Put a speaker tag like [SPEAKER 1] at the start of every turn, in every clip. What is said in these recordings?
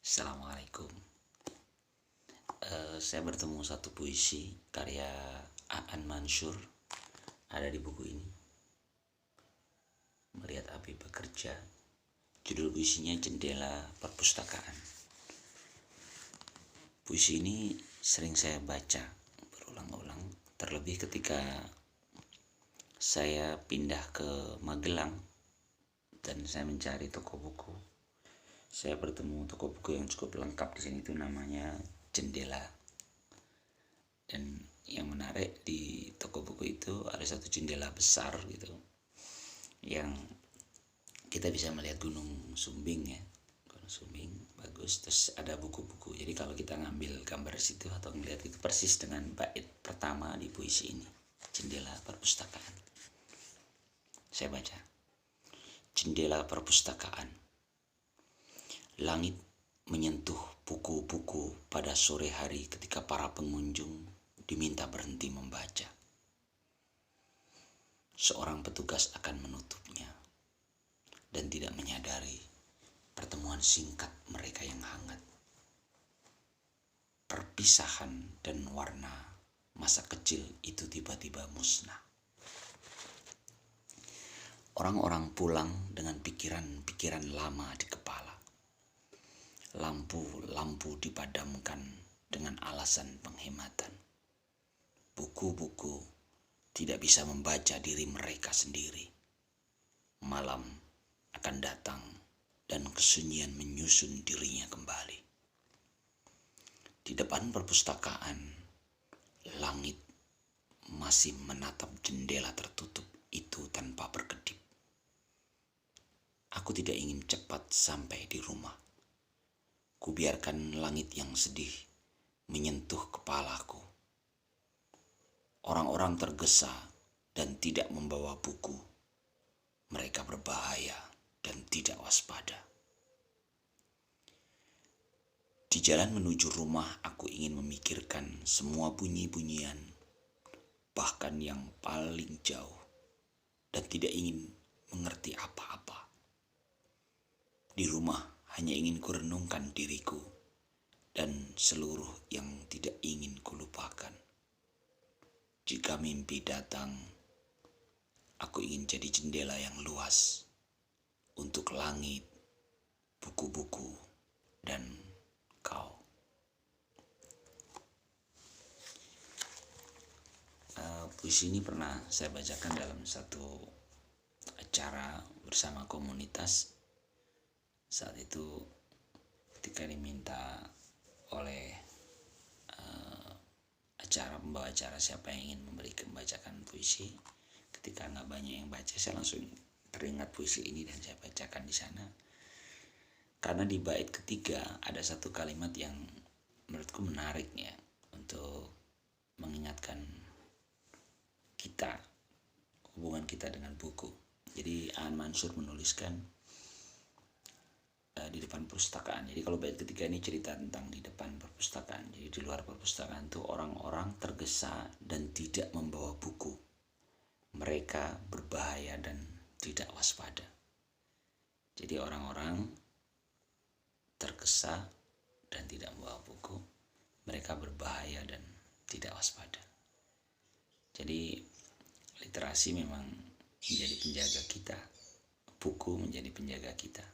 [SPEAKER 1] Assalamualaikum. Saya bertemu satu puisi karya Aan Mansur ada di buku ini. Melihat api bekerja. Judul puisinya Jendela Perpustakaan. Puisi ini sering saya baca berulang-ulang, terlebih ketika saya pindah ke Magelang dan saya mencari toko buku. Saya bertemu toko buku yang cukup lengkap di sini, itu namanya Jendela. Dan yang menarik di toko buku itu ada satu jendela besar gitu, yang kita bisa melihat Gunung Sumbing ya. Gunung Sumbing bagus, terus ada buku-buku. Jadi kalau kita ngambil gambar situ atau ngelihat itu persis dengan bait pertama di puisi ini, Jendela Perpustakaan. Saya baca. Jendela perpustakaan. Langit menyentuh buku-buku pada sore hari ketika para pengunjung diminta berhenti membaca. Seorang petugas akan menutupnya dan tidak menyadari pertemuan singkat mereka yang hangat. Perpisahan dan warna masa kecil itu tiba-tiba musnah. Orang-orang pulang dengan pikiran-pikiran lama di kepala. Lampu-lampu dipadamkan dengan alasan penghematan. Buku-buku tidak bisa membaca diri mereka sendiri. Malam akan datang dan kesunyian menyusun dirinya kembali. Di depan perpustakaan, langit masih menatap jendela tertutup itu tanpa berkedip. Aku tidak ingin cepat sampai di rumah. Kubiarkan langit yang sedih menyentuh kepalaku. Orang-orang tergesa dan tidak membawa buku. Mereka berbahaya dan tidak waspada. Di jalan menuju rumah aku ingin memikirkan semua bunyi-bunyian, bahkan yang paling jauh, dan tidak ingin mengerti apa-apa. Di rumah hanya ingin kurenungkan diriku dan seluruh yang tidak ingin kulupakan. Jika mimpi datang, aku ingin jadi jendela yang luas untuk langit, buku-buku, dan kau. Puisi ini pernah saya bacakan dalam satu acara bersama komunitas. Saat itu ketika diminta oleh pembawa acara siapa yang ingin membacakan puisi, ketika nggak banyak yang baca, saya langsung teringat puisi ini dan saya bacakan di sana. Karena di bait ketiga ada satu kalimat yang menurutku menarik ya, untuk mengingatkan kita, hubungan kita dengan buku. Jadi Aan Mansur menuliskan di depan perpustakaan. Jadi kalau bait ketiga ini cerita tentang di depan perpustakaan. Jadi di luar perpustakaan itu orang-orang tergesa dan tidak membawa buku. Mereka berbahaya dan tidak waspada. Jadi orang-orang tergesa dan tidak membawa buku. Mereka berbahaya dan tidak waspada. Jadi literasi memang menjadi penjaga kita. Buku menjadi penjaga kita.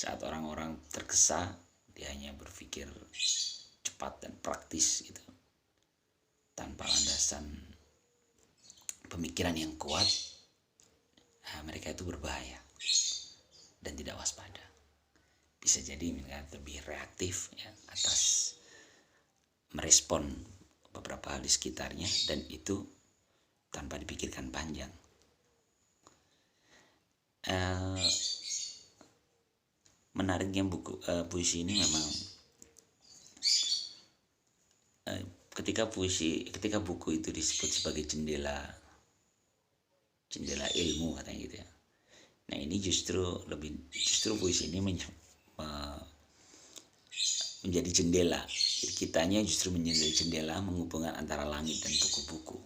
[SPEAKER 1] Saat orang-orang tergesa, dia hanya berpikir cepat dan praktis gitu, tanpa landasan pemikiran yang kuat. Mereka itu berbahaya dan tidak waspada. Bisa jadi mereka lebih reaktif ya, atas merespon beberapa hal di sekitarnya, dan itu tanpa dipikirkan panjang. Menariknya puisi ini memang ketika buku itu disebut sebagai jendela ilmu katanya gitu ya. Nah ini justru puisi ini menjadi jendela. Jadi kitanya justru menjadi jendela menghubungkan antara langit dan buku-buku.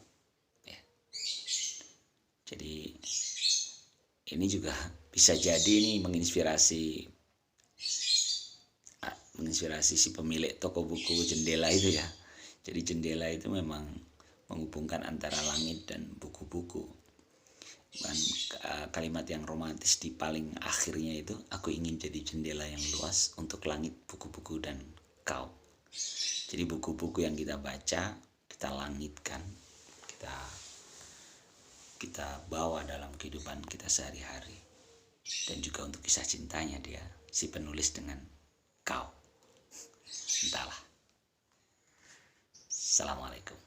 [SPEAKER 1] Ya. Jadi ini juga bisa jadi ini menginspirasi menginspirasi si pemilik toko buku Jendela itu ya. Jadi jendela itu memang menghubungkan antara langit dan buku-buku. Dan kalimat yang romantis di paling akhirnya itu, aku ingin jadi jendela yang luas untuk langit, buku-buku, dan kau. Jadi buku-buku yang kita baca, kita langitkan, kita bawa dalam kehidupan kita sehari-hari. Dan juga untuk kisah cintanya dia, si penulis dengan kau. Entahlah. Assalamualaikum.